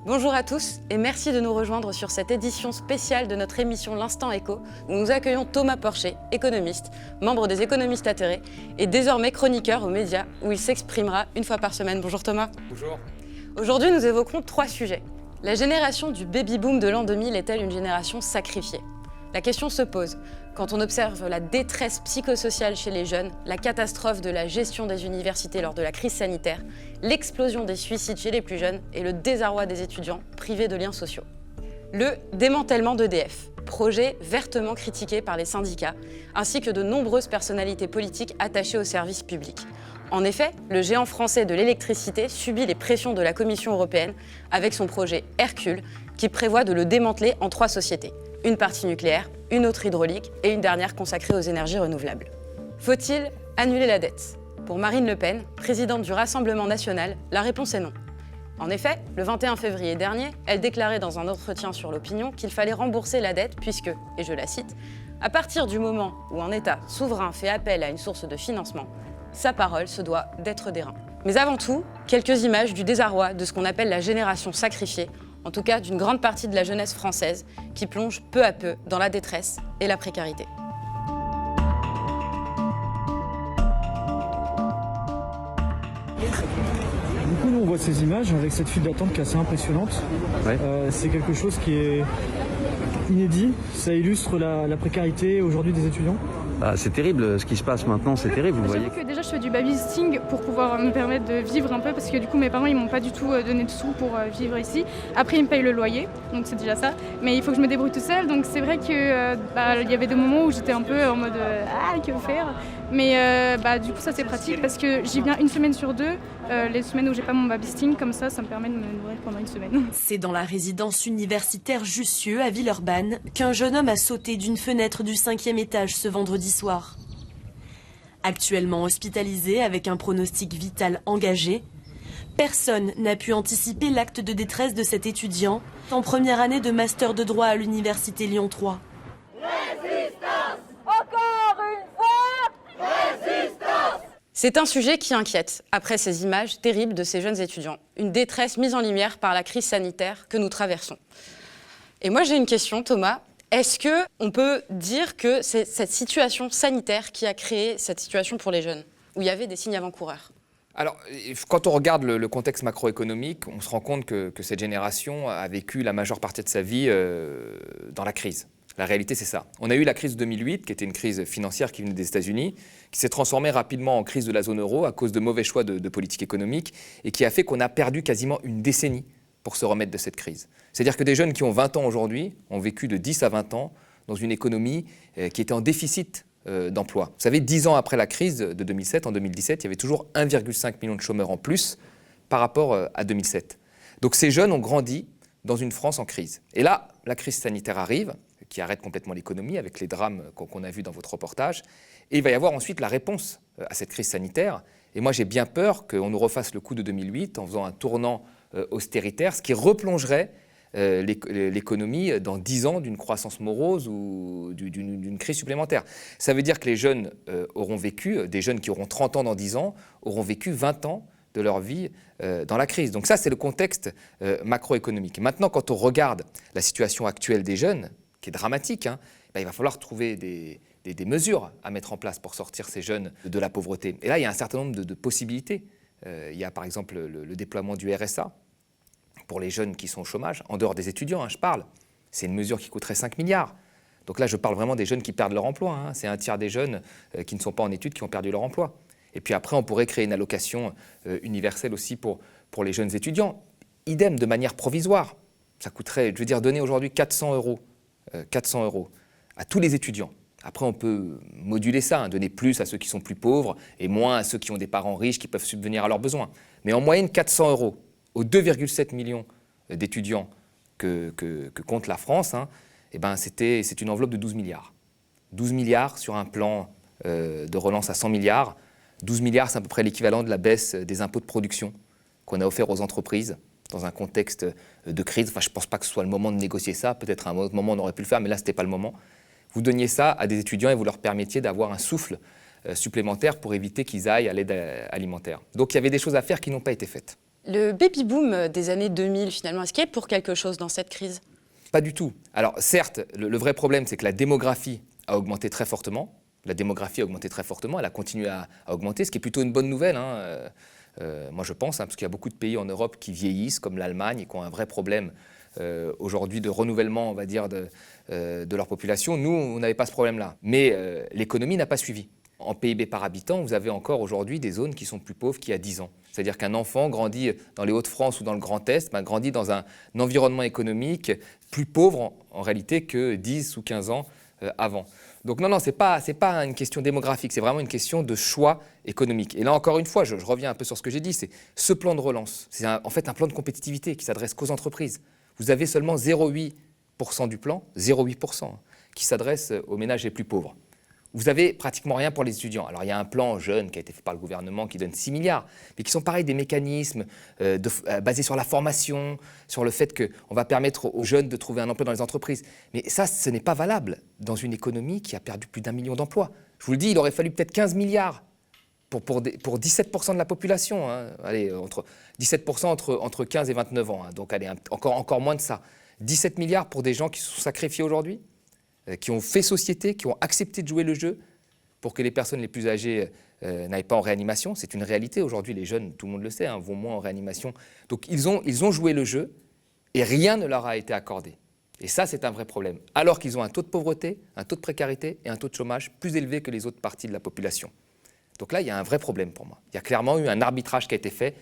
Bonjour à tous et merci de nous rejoindre sur cette édition spéciale de notre émission L'Instant Éco où nous accueillons Thomas Porcher, économiste, membre des économistes atterrés et désormais chroniqueur aux médias où il s'exprimera une fois par semaine. Bonjour Thomas. Bonjour. Aujourd'hui nous évoquerons 3 sujets. La génération du baby-boom de l'an 2000 est-elle une génération sacrifiée ? La question se pose quand on observe la détresse psychosociale chez les jeunes, la catastrophe de la gestion des universités lors de la crise sanitaire, l'explosion des suicides chez les plus jeunes et le désarroi des étudiants privés de liens sociaux. Le démantèlement d'EDF, projet vertement critiqué par les syndicats, ainsi que de nombreuses personnalités politiques attachées au service public. En effet, le géant français de l'électricité subit les pressions de la Commission européenne avec son projet Hercule qui prévoit de le démanteler en 3 sociétés. Une partie nucléaire, une autre hydraulique et une dernière consacrée aux énergies renouvelables. Faut-il annuler la dette ? Pour Marine Le Pen, présidente du Rassemblement national, la réponse est non. En effet, le 21 février dernier, elle déclarait dans un entretien sur l'Opinion qu'il fallait rembourser la dette puisque, et je la cite, « à partir du moment où un État souverain fait appel à une source de financement, sa parole se doit d'être d'airain ». Mais avant tout, quelques images du désarroi de ce qu'on appelle la génération sacrifiée, en tout cas d'une grande partie de la jeunesse française, qui plonge peu à peu dans la détresse et la précarité. Du coup, nous, on voit ces images avec cette file d'attente qui est assez impressionnante. Ouais. C'est quelque chose qui est inédit. Ça illustre la précarité aujourd'hui des étudiants. Ah, c'est terrible, ce qui se passe maintenant, c'est terrible, vous voyez. J'avoue que déjà je fais du babysitting pour pouvoir me permettre de vivre un peu parce que du coup mes parents ils m'ont pas du tout donné de sous pour vivre ici. Après ils me payent le loyer, donc c'est déjà ça. Mais il faut que je me débrouille tout seul, donc c'est vrai que il y avait des moments où j'étais un peu en mode que faire. Mais du coup ça c'est pratique parce que j'y viens une semaine sur 2, les semaines où j'ai pas mon babysitting, comme ça me permet de me nourrir pendant une semaine. C'est dans la résidence universitaire Jussieu à Villeurbanne qu'un jeune homme a sauté d'une fenêtre du 5e étage ce vendredi soir. Actuellement hospitalisé avec un pronostic vital engagé, personne n'a pu anticiper l'acte de détresse de cet étudiant en première année de master de droit à l'université Lyon 3. Résistance! Encore une fois! Résistance! C'est un sujet qui inquiète, après ces images terribles de ces jeunes étudiants. Une détresse mise en lumière par la crise sanitaire que nous traversons. Et moi j'ai une question, Thomas. Est-ce qu'on peut dire que c'est cette situation sanitaire qui a créé cette situation pour les jeunes, où il y avait des signes avant-coureurs ? Alors, quand on regarde le contexte macroéconomique, on se rend compte que cette génération a vécu la majeure partie de sa vie dans la crise. La réalité, c'est ça. On a eu la crise de 2008, qui était une crise financière qui venait des États-Unis, qui s'est transformée rapidement en crise de la zone euro à cause de mauvais choix de politique économique et qui a fait qu'on a perdu quasiment une décennie pour se remettre de cette crise. C'est-à-dire que des jeunes qui ont 20 ans aujourd'hui ont vécu de 10 à 20 ans dans une économie qui était en déficit d'emploi. Vous savez, 10 ans après la crise de 2007, en 2017, il y avait toujours 1,5 million de chômeurs en plus par rapport à 2007. Donc ces jeunes ont grandi dans une France en crise. Et là, la crise sanitaire arrive, qui arrête complètement l'économie avec les drames qu'on a vus dans votre reportage. Et il va y avoir ensuite la réponse à cette crise sanitaire. Et moi, j'ai bien peur qu'on nous refasse le coup de 2008 en faisant un tournant austéritaire, ce qui replongerait l'économie dans 10 ans d'une croissance morose ou d'une crise supplémentaire. Ça veut dire que les jeunes auront vécu, des jeunes qui auront 30 ans dans 10 ans, auront vécu 20 ans de leur vie dans la crise. Donc ça, c'est le contexte macroéconomique. Maintenant, quand on regarde la situation actuelle des jeunes, qui est dramatique, il va falloir trouver des mesures à mettre en place pour sortir ces jeunes de la pauvreté. Et là, il y a un certain nombre de possibilités. Il y a par exemple le déploiement du RSA pour les jeunes qui sont au chômage, en dehors des étudiants, je parle. C'est une mesure qui coûterait 5 milliards. Donc là, je parle vraiment des jeunes qui perdent leur emploi. C'est un tiers des jeunes qui ne sont pas en études qui ont perdu leur emploi. Et puis après, on pourrait créer une allocation universelle aussi pour les jeunes étudiants. Idem, de manière provisoire. Ça coûterait, je veux dire, donner aujourd'hui 400 euros à tous les étudiants. Après, on peut moduler ça, donner plus à ceux qui sont plus pauvres et moins à ceux qui ont des parents riches qui peuvent subvenir à leurs besoins. Mais en moyenne, 400 euros aux 2,7 millions d'étudiants que compte la France, c'est une enveloppe de 12 milliards. 12 milliards sur un plan de relance à 100 milliards. 12 milliards, c'est à peu près l'équivalent de la baisse des impôts de production qu'on a offert aux entreprises dans un contexte de crise. Enfin, je ne pense pas que ce soit le moment de négocier ça. Peut-être à un autre moment, on aurait pu le faire, mais là, ce n'était pas le moment. Vous donniez ça à des étudiants et vous leur permettiez d'avoir un souffle supplémentaire pour éviter qu'ils aillent à l'aide alimentaire. Donc, il y avait des choses à faire qui n'ont pas été faites. Le baby-boom des années 2000, finalement, est-ce qu'il y est pour quelque chose dans cette crise? Pas du tout. Alors certes, le vrai problème, c'est que la démographie a augmenté très fortement. La démographie a augmenté très fortement, elle a continué à augmenter, ce qui est plutôt une bonne nouvelle, hein. Moi je pense, parce qu'il y a beaucoup de pays en Europe qui vieillissent, comme l'Allemagne, et qui ont un vrai problème aujourd'hui de renouvellement, on va dire, de leur population. Nous, on n'avait pas ce problème-là. Mais l'économie n'a pas suivi. En PIB par habitant, vous avez encore aujourd'hui des zones qui sont plus pauvres qu'il y a 10 ans. C'est-à-dire qu'un enfant grandit dans les Hauts-de-France ou dans le Grand Est, grandit dans un environnement économique plus pauvre en réalité que 10 ou 15 ans avant. Donc non, c'est pas une question démographique, c'est vraiment une question de choix économique. Et là, encore une fois, je reviens un peu sur ce que j'ai dit, c'est ce plan de relance. C'est en fait un plan de compétitivité qui s'adresse qu'aux entreprises. Vous avez seulement 0,8% du plan, 0,8%, qui s'adresse aux ménages les plus pauvres. Vous avez pratiquement rien pour les étudiants. Alors il y a un plan jeune qui a été fait par le gouvernement qui donne 6 milliards, mais qui sont pareil des mécanismes basés sur la formation, sur le fait qu'on va permettre aux jeunes de trouver un emploi dans les entreprises. Mais ça, ce n'est pas valable dans une économie qui a perdu plus d'1 million d'emplois. Je vous le dis, il aurait fallu peut-être 15 milliards pour 17% de la population. Hein. Allez, 17% entre 15 et 29 ans. Hein. Donc allez, encore moins de ça. 17 milliards pour des gens qui se sont sacrifiés aujourd'hui, qui ont fait société, qui ont accepté de jouer le jeu pour que les personnes les plus âgées n'aillent pas en réanimation. C'est une réalité. Aujourd'hui, les jeunes, tout le monde le sait, vont moins en réanimation. Donc, ils ont joué le jeu et rien ne leur a été accordé. Et ça, c'est un vrai problème. Alors qu'ils ont un taux de pauvreté, un taux de précarité et un taux de chômage plus élevé que les autres parties de la population. Donc là, il y a un vrai problème pour moi. Il y a clairement eu un arbitrage qui a été fait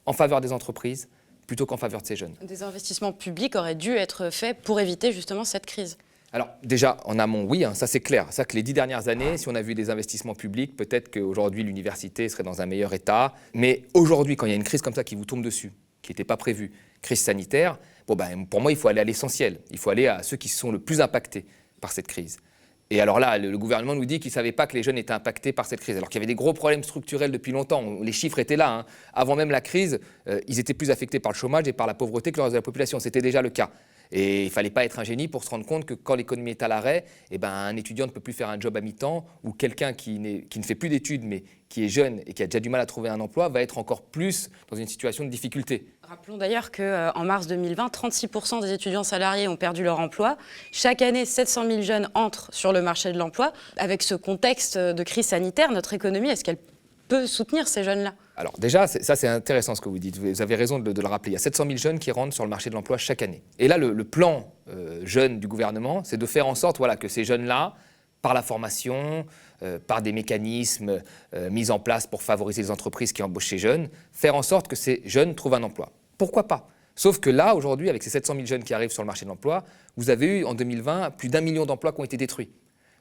en faveur des entreprises plutôt qu'en faveur de ces jeunes. Des investissements publics auraient dû être faits pour éviter justement cette crise. Alors déjà, en amont, oui, ça c'est clair. Ça que les 10 dernières années, si on a vu des investissements publics, peut-être qu'aujourd'hui l'université serait dans un meilleur état. Mais aujourd'hui, quand il y a une crise comme ça qui vous tombe dessus, qui n'était pas prévue, crise sanitaire, pour moi, il faut aller à l'essentiel. Il faut aller à ceux qui sont le plus impactés par cette crise. Et alors là, le gouvernement nous dit qu'il ne savait pas que les jeunes étaient impactés par cette crise, alors qu'il y avait des gros problèmes structurels depuis longtemps. Les chiffres étaient là. Avant même la crise, ils étaient plus affectés par le chômage et par la pauvreté que le reste de la population. C'était déjà le cas. Et il ne fallait pas être un génie pour se rendre compte que quand l'économie est à l'arrêt, un étudiant ne peut plus faire un job à mi-temps, ou quelqu'un qui ne fait plus d'études mais qui est jeune et qui a déjà du mal à trouver un emploi va être encore plus dans une situation de difficulté. Rappelons d'ailleurs qu'en mars 2020, 36% des étudiants salariés ont perdu leur emploi. Chaque année, 700 000 jeunes entrent sur le marché de l'emploi. Avec ce contexte de crise sanitaire, notre économie, est-ce qu'elle peut soutenir ces jeunes-là? Alors déjà, ça c'est intéressant ce que vous dites, vous avez raison de le rappeler. Il y a 700 000 jeunes qui rentrent sur le marché de l'emploi chaque année. Et là, le plan jeune du gouvernement, c'est de faire en sorte que ces jeunes-là, par la formation, par des mécanismes mis en place pour favoriser les entreprises qui embauchent ces jeunes, faire en sorte que ces jeunes trouvent un emploi. Pourquoi pas? Sauf que là, aujourd'hui, avec ces 700 000 jeunes qui arrivent sur le marché de l'emploi, vous avez eu en 2020 plus d'1 million d'emplois qui ont été détruits.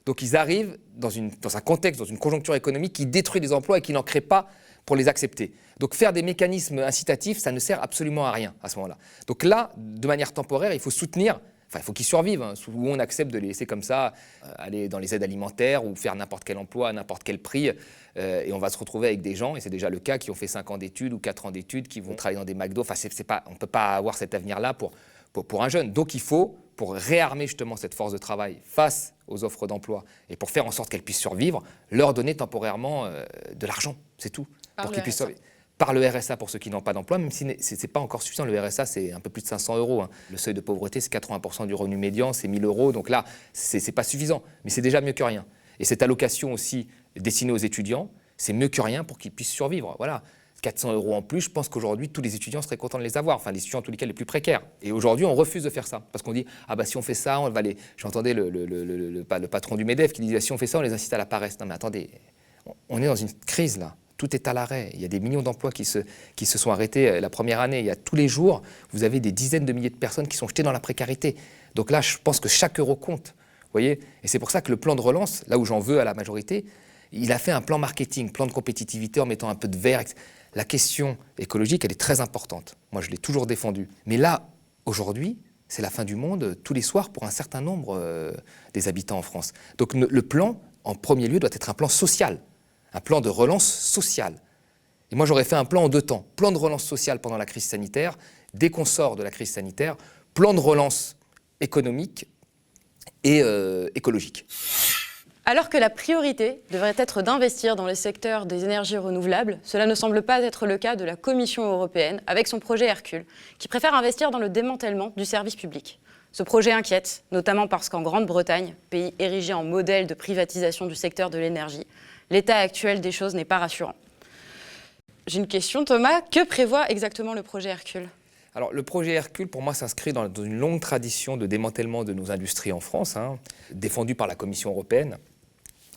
Donc ils arrivent dans un contexte, dans une conjoncture économique qui détruit les emplois et qui n'en crée pas pour les accepter. Donc faire des mécanismes incitatifs, ça ne sert absolument à rien à ce moment-là. Donc là, de manière temporaire, il faut soutenir, il faut qu'ils survivent, où on accepte de les laisser comme ça, aller dans les aides alimentaires ou faire n'importe quel emploi à n'importe quel prix. Et on va se retrouver avec des gens, et c'est déjà le cas, qui ont fait 5 ans d'études ou 4 ans d'études, qui vont travailler dans des McDo. On ne peut pas avoir cet avenir-là pour un jeune. Donc il faut, pour réarmer justement cette force de travail face aux offres d'emploi et pour faire en sorte qu'elles puissent survivre, leur donner temporairement de l'argent, c'est tout. Pour qu'ils puissent survivre. Par le RSA pour ceux qui n'ont pas d'emploi, même si ce n'est pas encore suffisant. Le RSA, c'est un peu plus de 500 €. Le seuil de pauvreté, c'est 80% du revenu médian, c'est 1 000 €. Donc là, ce n'est pas suffisant, mais c'est déjà mieux que rien. Et cette allocation aussi destinée aux étudiants, c'est mieux que rien pour qu'ils puissent survivre. Voilà. 400 € en plus, je pense qu'aujourd'hui, tous les étudiants seraient contents de les avoir, enfin les étudiants en tous les cas les plus précaires. Et aujourd'hui, on refuse de faire ça, parce qu'on dit « si on fait ça, on va les… » J'entendais le patron du MEDEF qui disait « si on fait ça, on les incite à la paresse ». Non mais attendez, on est dans une crise là, tout est à l'arrêt. Il y a des millions d'emplois qui se sont arrêtés la première année. Il y a tous les jours, vous avez des dizaines de milliers de personnes qui sont jetées dans la précarité. Donc là, je pense que chaque euro compte, vous voyez. Et c'est pour ça que le plan de relance, là où j'en veux à la majorité, il a fait un plan marketing, plan de compétitivité en mettant un peu de vert, etc. La question écologique, elle est très importante. Moi, je l'ai toujours défendue. Mais là, aujourd'hui, c'est la fin du monde tous les soirs pour un certain nombre des habitants en France. Donc le plan, en premier lieu, doit être un plan social, un plan de relance sociale. Et moi, j'aurais fait un plan en 2 temps. Plan de relance sociale pendant la crise sanitaire, dès qu'on sort de la crise sanitaire, plan de relance économique et écologique. Alors que la priorité devrait être d'investir dans les secteurs des énergies renouvelables, cela ne semble pas être le cas de la Commission européenne avec son projet Hercule, qui préfère investir dans le démantèlement du service public. Ce projet inquiète, notamment parce qu'en Grande-Bretagne, pays érigé en modèle de privatisation du secteur de l'énergie, l'état actuel des choses n'est pas rassurant. J'ai une question, Thomas. Que prévoit exactement le projet Hercule ? Alors, le projet Hercule, pour moi, s'inscrit dans une longue tradition de démantèlement de nos industries en France, défendue par la Commission européenne.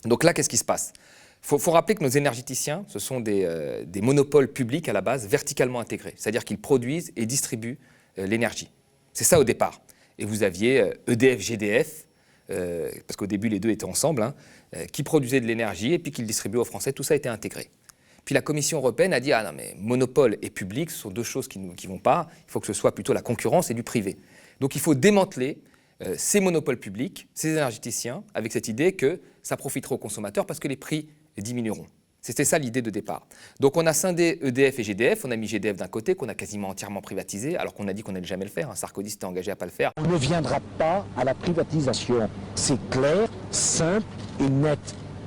Donc là, qu'est-ce qui se passe ? Il faut rappeler que nos énergéticiens, ce sont des monopoles publics à la base, verticalement intégrés. C'est-à-dire qu'ils produisent et distribuent l'énergie. C'est ça au départ. Et vous aviez EDF, GDF, parce qu'au début, les deux étaient ensemble, qui produisaient de l'énergie et puis qui le distribuaient aux Français. Tout ça a été intégré. Puis la Commission européenne a dit « Ah non, mais monopole et public, ce sont deux choses qui ne vont pas. Il faut que ce soit plutôt la concurrence et du privé. » Donc il faut démanteler ces monopoles publics, ces énergéticiens, avec cette idée que ça profitera aux consommateurs parce que les prix diminueront. C'était ça l'idée de départ. Donc on a scindé EDF et GDF, on a mis GDF d'un côté, qu'on a quasiment entièrement privatisé, alors qu'on a dit qu'on n'allait jamais le faire. Sarkozy s'était engagé à ne pas le faire. On ne viendra pas à la privatisation. C'est clair, simple et net.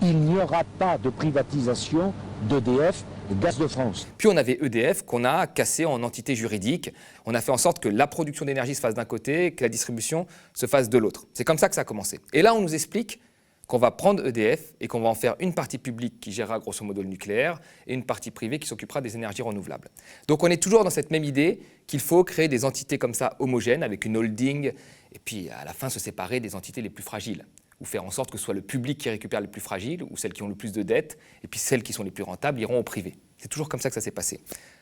Il n'y aura pas de privatisation d'EDF, Gaz de France. Puis on avait EDF qu'on a cassé en entité juridique. On a fait en sorte que la production d'énergie se fasse d'un côté, que la distribution se fasse de l'autre. C'est comme ça que ça a commencé. Et là, on nous explique qu'on va prendre EDF et qu'on va en faire une partie publique qui gérera grosso modo le nucléaire et une partie privée qui s'occupera des énergies renouvelables. Donc on est toujours dans cette même idée qu'il faut créer des entités comme ça homogènes avec une holding et puis à la fin se séparer des entités les plus fragiles ou faire en sorte que ce soit le public qui récupère les plus fragiles ou celles qui ont le plus de dettes et puis celles qui sont les plus rentables iront au privé. C'est toujours comme ça que ça s'est passé.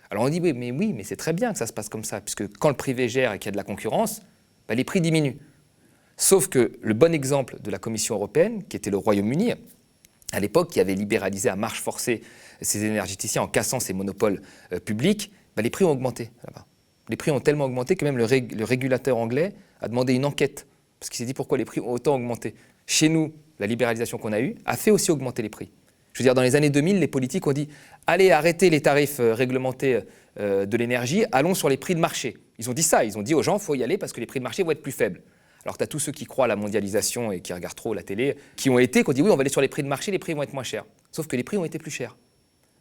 Alors on dit oui, mais c'est très bien que ça se passe comme ça puisque quand le privé gère et qu'il y a de la concurrence, les prix diminuent. Sauf que le bon exemple de la Commission européenne, qui était le Royaume-Uni, à l'époque, qui avait libéralisé à marche forcée ses énergéticiens en cassant ses monopoles publics, les prix ont augmenté là-bas. Les prix ont tellement augmenté que même le régulateur anglais a demandé une enquête, parce qu'il s'est dit pourquoi les prix ont autant augmenté. Chez nous, la libéralisation qu'on a eue a fait aussi augmenter les prix. Je veux dire, dans les années 2000, les politiques ont dit « Allez, arrêtez les tarifs réglementés de l'énergie, allons sur les prix de marché ». Ils ont dit ça, ils ont dit aux gens « il faut y aller parce que les prix de marché vont être plus faibles ». Alors tu as tous ceux qui croient à la mondialisation et qui regardent trop la télé, qui ont dit oui, on va aller sur les prix de marché, les prix vont être moins chers. Sauf que les prix ont été plus chers.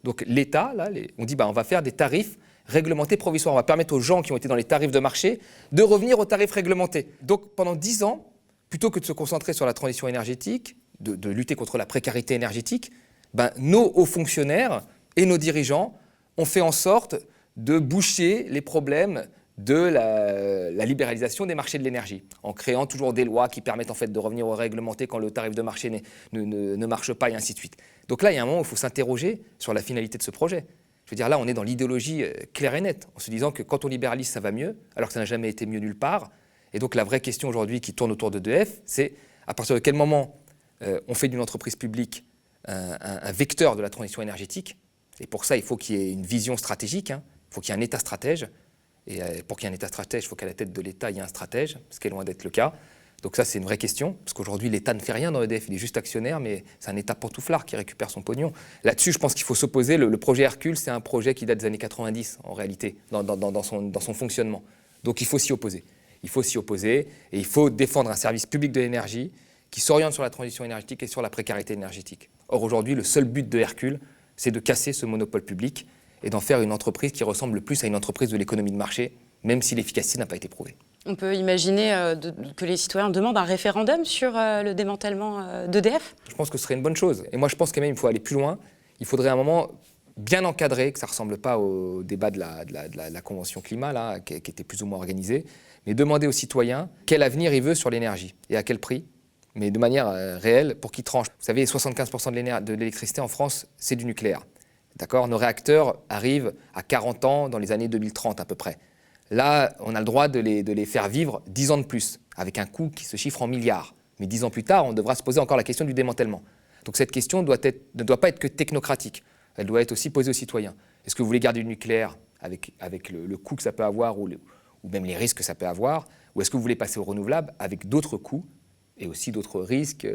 Donc l'État, là, on dit on va faire des tarifs réglementés provisoires. On va permettre aux gens qui ont été dans les tarifs de marché de revenir aux tarifs réglementés. Donc pendant 10 ans, plutôt que de se concentrer sur la transition énergétique, de lutter contre la précarité énergétique, nos hauts fonctionnaires et nos dirigeants ont fait en sorte de boucher les problèmes de la libéralisation des marchés de l'énergie, en créant toujours des lois qui permettent en fait de revenir au réglementé quand le tarif de marché ne marche pas et ainsi de suite. Donc là, il y a un moment où il faut s'interroger sur la finalité de ce projet. Je veux dire, là, on est dans l'idéologie claire et nette, en se disant que quand on libéralise, ça va mieux, alors que ça n'a jamais été mieux nulle part. Et donc la vraie question aujourd'hui qui tourne autour d'EDF, c'est à partir de quel moment on fait d'une entreprise publique un vecteur de la transition énergétique. Et pour ça, il faut qu'il y ait une vision stratégique, il faut qu'il y ait un État stratège. Et pour qu'il y ait un État stratège, il faut qu'à la tête de l'État, il y ait un stratège, ce qui est loin d'être le cas. Donc ça, c'est une vraie question, parce qu'aujourd'hui, l'État ne fait rien dans EDF, il est juste actionnaire, mais c'est un État pantouflard qui récupère son pognon. Là-dessus, je pense qu'il faut s'opposer. Le projet Hercule, c'est un projet qui date des années 90, en réalité, dans son fonctionnement. Donc il faut s'y opposer. Il faut s'y opposer, et il faut défendre un service public de l'énergie qui s'oriente sur la transition énergétique et sur la précarité énergétique. Or, aujourd'hui, le seul but de Hercule, c'est de casser ce monopole public et d'en faire une entreprise qui ressemble le plus à une entreprise de l'économie de marché, même si l'efficacité n'a pas été prouvée. On peut imaginer que les citoyens demandent un référendum sur le démantèlement d'EDF ? Je pense que ce serait une bonne chose. Et moi, je pense quand même qu'il faut aller plus loin. Il faudrait à un moment bien encadrer, que ça ne ressemble pas au débat de la Convention climat, là, qui était plus ou moins organisé, mais demander aux citoyens quel avenir ils veulent sur l'énergie et à quel prix, mais de manière réelle pour qu'ils tranchent. Vous savez, 75% de l'électricité en France, c'est du nucléaire. D'accord ? Nos réacteurs arrivent à 40 ans dans les années 2030 à peu près. Là, on a le droit de les faire vivre 10 ans de plus, avec un coût qui se chiffre en milliards. Mais 10 ans plus tard, on devra se poser encore la question du démantèlement. Donc cette question ne doit pas être que technocratique, elle doit être aussi posée aux citoyens. Est-ce que vous voulez garder le nucléaire avec le coût que ça peut avoir ou même les risques que ça peut avoir, ou est-ce que vous voulez passer au renouvelable avec d'autres coûts et aussi d'autres risques,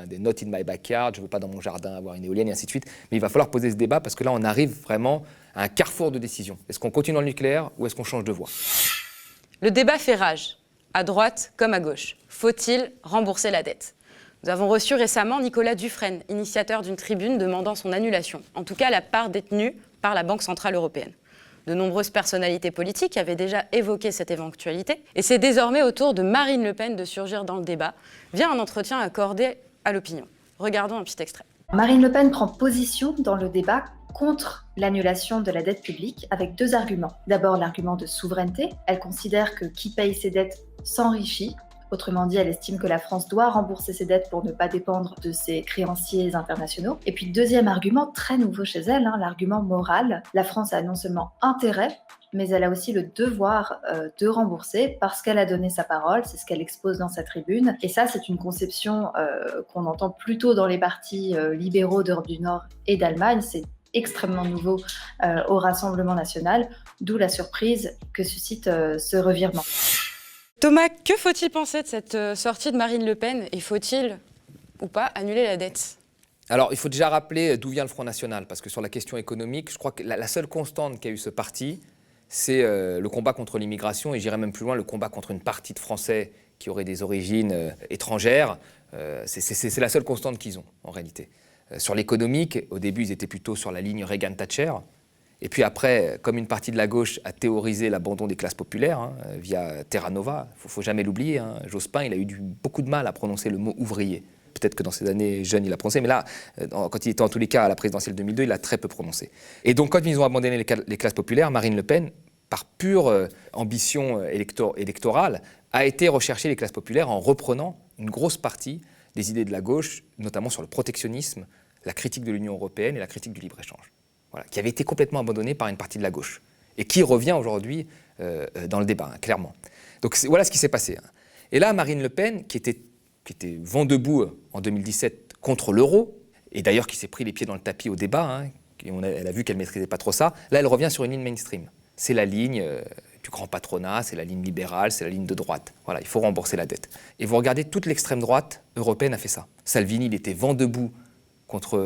des not in my backyard, je ne veux pas dans mon jardin avoir une éolienne et ainsi de suite. Mais il va falloir poser ce débat parce que là, on arrive vraiment à un carrefour de décision. Est-ce qu'on continue dans le nucléaire ou est-ce qu'on change de voie ? Le débat fait rage, à droite comme à gauche. Faut-il rembourser la dette ? Nous avons reçu récemment Nicolas Dufresne, initiateur d'une tribune demandant son annulation, en tout cas la part détenue par la Banque centrale européenne. De nombreuses personnalités politiques avaient déjà évoqué cette éventualité, et c'est désormais au tour de Marine Le Pen de surgir dans le débat via un entretien accordé à l'opinion. Regardons un petit extrait. Marine Le Pen prend position dans le débat contre l'annulation de la dette publique avec 2 arguments. D'abord l'argument de souveraineté. Elle considère que qui paye ses dettes s'enrichit. Autrement dit, elle estime que la France doit rembourser ses dettes pour ne pas dépendre de ses créanciers internationaux. Et puis, deuxième argument, très nouveau chez elle, l'argument moral. La France a non seulement intérêt, mais elle a aussi le devoir de rembourser parce qu'elle a donné sa parole, c'est ce qu'elle expose dans sa tribune. Et ça, c'est une conception qu'on entend plutôt dans les partis libéraux d'Europe du Nord et d'Allemagne. C'est extrêmement nouveau au Rassemblement national, d'où la surprise que suscite ce revirement. Thomas, que faut-il penser de cette sortie de Marine Le Pen et faut-il ou pas annuler la dette ? Alors, il faut déjà rappeler d'où vient le Front National, parce que sur la question économique, je crois que la seule constante qu'a eu ce parti, c'est le combat contre l'immigration, et j'irais même plus loin, le combat contre une partie de Français qui auraient des origines étrangères. C'est la seule constante qu'ils ont, en réalité. Sur l'économique, au début, ils étaient plutôt sur la ligne Reagan-Thatcher. Et puis après, comme une partie de la gauche a théorisé l'abandon des classes populaires via Terra Nova, il ne faut jamais l'oublier, Jospin, il a eu beaucoup de mal à prononcer le mot ouvrier. Peut-être que dans ses années jeunes, il a prononcé, mais là, quand il était en tous les cas à la présidentielle 2002, il a très peu prononcé. Et donc, quand ils ont abandonné les classes populaires, Marine Le Pen, par pure ambition électorale, a été rechercher les classes populaires en reprenant une grosse partie des idées de la gauche, notamment sur le protectionnisme, la critique de l'Union européenne et la critique du libre-échange. Voilà, qui avait été complètement abandonnée par une partie de la gauche et qui revient aujourd'hui dans le débat, clairement. Donc voilà ce qui s'est passé. Et là, Marine Le Pen, qui était vent debout en 2017 contre l'euro, et d'ailleurs qui s'est pris les pieds dans le tapis au débat, elle a vu qu'elle ne maîtrisait pas trop ça, là elle revient sur une ligne mainstream. C'est la ligne du grand patronat, c'est la ligne libérale, c'est la ligne de droite. Voilà, il faut rembourser la dette. Et vous regardez, toute l'extrême droite européenne a fait ça. Salvini, il était vent debout contre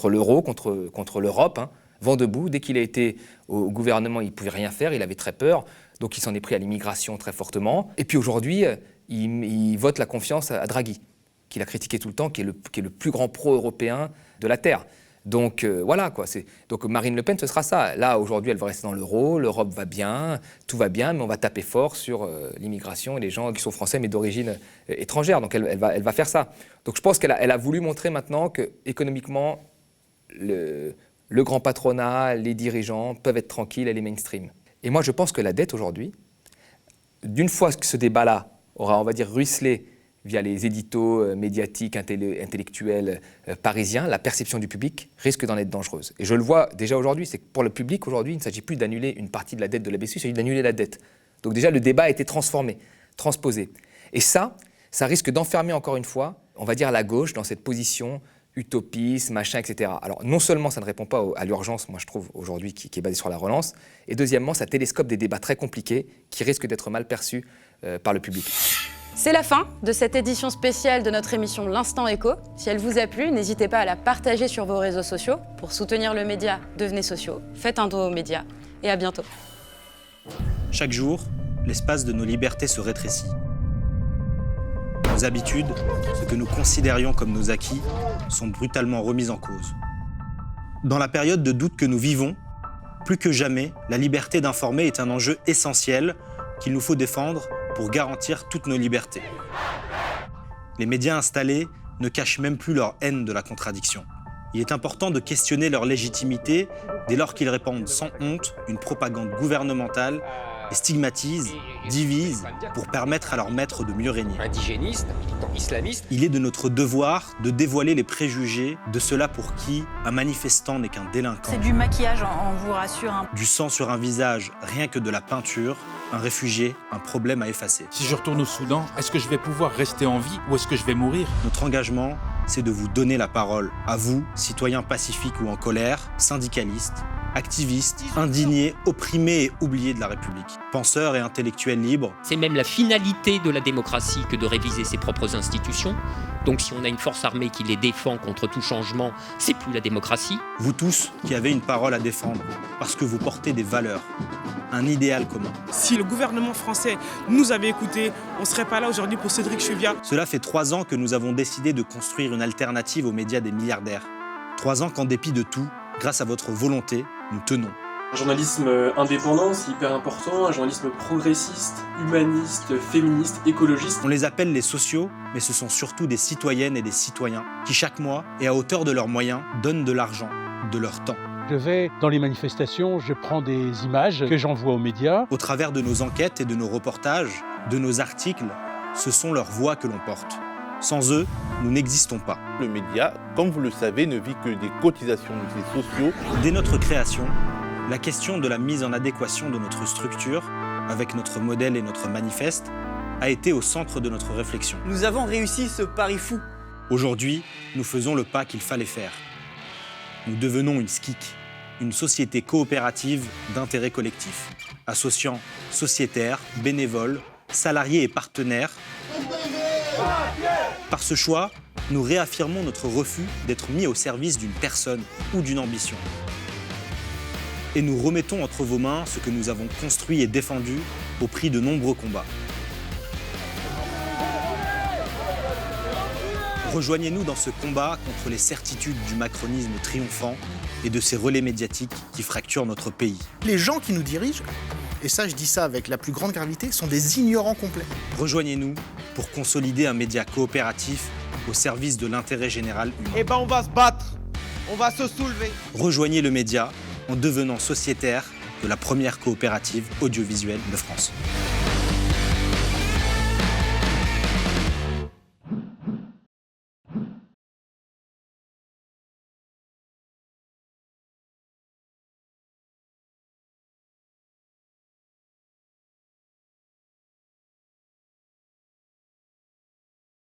l'euro, contre l'Europe, vent debout. Dès qu'il a été au gouvernement, il ne pouvait rien faire, il avait très peur, donc il s'en est pris à l'immigration très fortement. Et puis aujourd'hui, il vote la confiance à Draghi, qu'il a critiqué tout le temps, qui est le plus grand pro-européen de la Terre. Donc voilà, quoi. Donc Marine Le Pen, ce sera ça. Là, aujourd'hui, elle va rester dans l'euro, l'Europe va bien, tout va bien, mais on va taper fort sur l'immigration et les gens qui sont français mais d'origine étrangère. Donc elle va faire ça. Donc je pense qu'elle a voulu montrer maintenant qu'économiquement, le grand patronat, les dirigeants peuvent être tranquilles, elle est mainstream. Et moi, je pense que la dette aujourd'hui, d'une fois que ce débat-là aura, on va dire, ruisselé via les éditos médiatiques, intellectuels parisiens, la perception du public risque d'en être dangereuse. Et je le vois déjà aujourd'hui, c'est que pour le public, aujourd'hui, il ne s'agit plus d'annuler une partie de la dette de la BCE, il s'agit d'annuler la dette. Donc déjà, le débat a été transformé, transposé. Et ça risque d'enfermer encore une fois, on va dire, la gauche dans cette position utopiste, machin, etc. Alors non seulement ça ne répond pas à l'urgence, moi je trouve, aujourd'hui, qui est basée sur la relance, et deuxièmement, ça télescope des débats très compliqués qui risquent d'être mal perçus par le public. C'est la fin de cette édition spéciale de notre émission L'Instant Écho. Si elle vous a plu, n'hésitez pas à la partager sur vos réseaux sociaux. Pour soutenir le média, devenez sociaux, faites un don aux médias et à bientôt. Chaque jour, l'espace de nos libertés se rétrécit. Nos habitudes, ce que nous considérions comme nos acquis, sont brutalement remises en cause. Dans la période de doute que nous vivons, plus que jamais, la liberté d'informer est un enjeu essentiel qu'il nous faut défendre pour garantir toutes nos libertés. Les médias installés ne cachent même plus leur haine de la contradiction. Il est important de questionner leur légitimité dès lors qu'ils répandent sans honte une propagande gouvernementale et stigmatisent, divisent pour permettre à leurs maîtres de mieux régner. Indigéniste, islamiste. Il est de notre devoir de dévoiler les préjugés de ceux-là pour qui un manifestant n'est qu'un délinquant. C'est du maquillage, on vous rassure. Du sang sur un visage, rien que de la peinture, un réfugié, un problème à effacer. Si je retourne au Soudan, est-ce que je vais pouvoir rester en vie ou est-ce que je vais mourir ? Notre engagement, c'est de vous donner la parole, à vous, citoyens pacifiques ou en colère, syndicalistes, activistes, indignés, opprimés et oubliés de la République. Penseurs et intellectuels libres. C'est même la finalité de la démocratie que de réviser ses propres institutions. Donc si on a une force armée qui les défend contre tout changement, c'est plus la démocratie. Vous tous qui avez une parole à défendre, parce que vous portez des valeurs, un idéal commun. Si le gouvernement français nous avait écoutés, on ne serait pas là aujourd'hui pour Cédric Chevia. Cela fait 3 ans que nous avons décidé de construire une alternative aux médias des milliardaires. 3 ans qu'en dépit de tout, grâce à votre volonté, nous tenons. Un journalisme indépendant, c'est hyper important, un journalisme progressiste, humaniste, féministe, écologiste. On les appelle les sociaux, mais ce sont surtout des citoyennes et des citoyens qui chaque mois, et à hauteur de leurs moyens, donnent de l'argent, de leur temps. Je vais dans les manifestations, je prends des images que j'envoie aux médias. Au travers de nos enquêtes et de nos reportages, de nos articles, ce sont leurs voix que l'on porte. Sans eux, nous n'existons pas. Le média, comme vous le savez, ne vit que des cotisations des sociaux. Dès notre création, la question de la mise en adéquation de notre structure avec notre modèle et notre manifeste a été au centre de notre réflexion. Nous avons réussi ce pari fou. Aujourd'hui, nous faisons le pas qu'il fallait faire. Nous devenons une SKIC, une société coopérative d'intérêt collectif, associant sociétaires, bénévoles, salariés et partenaires. Par ce choix, nous réaffirmons notre refus d'être mis au service d'une personne ou d'une ambition. Et nous remettons entre vos mains ce que nous avons construit et défendu au prix de nombreux combats. Rejoignez-nous dans ce combat contre les certitudes du macronisme triomphant et de ses relais médiatiques qui fracturent notre pays. Les gens qui nous dirigent, et ça je dis ça avec la plus grande gravité, sont des ignorants complets. Rejoignez-nous pour consolider un média coopératif au service de l'intérêt général humain. Eh ben on va se battre, on va se soulever. Rejoignez le média en devenant sociétaire de la première coopérative audiovisuelle de France.